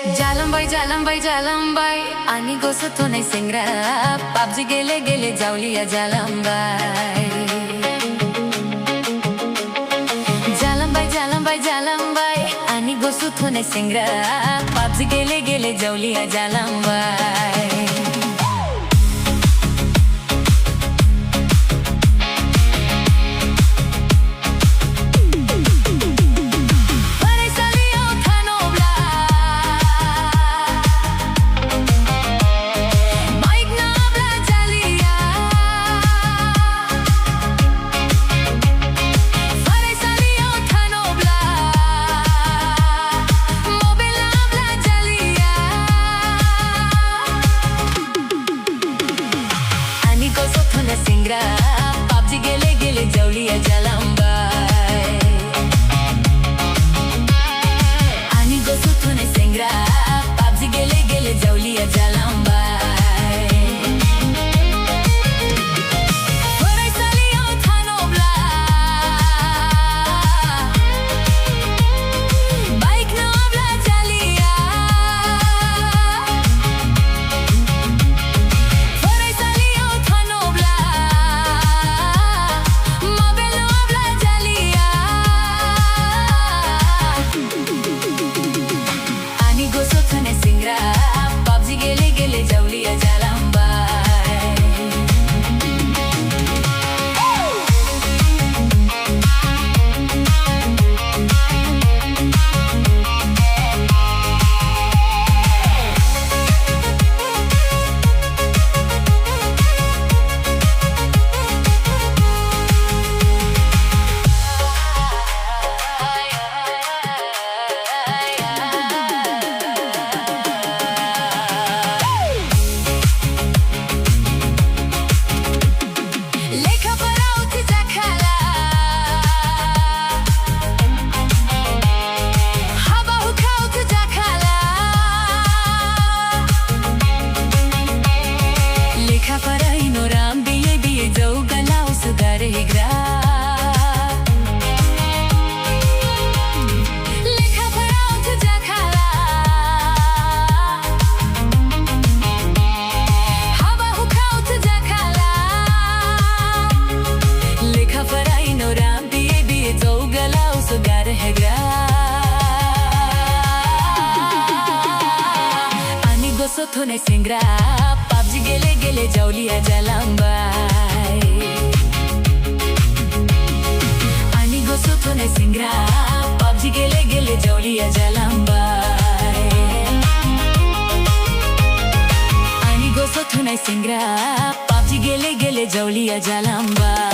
Jalambai ani gosu tunai singra PubG gele gele jauliya jalambai ani gosu tunai singra PubG gele gele jauliya jalambai PubG gele gele jauliya jalambai ani gosu thune singra PubG gele gele jauliya jalambai orai salio thanobla bike nobla jaliya orai salio thanobla PubG gele gele jauliya jalambai thune singra PubG gele gele jauliya jalambai ani gosu thune singra PubG gele gele jauliya jalambai ani gosu thune singra PubG gele gele jauliya jalambai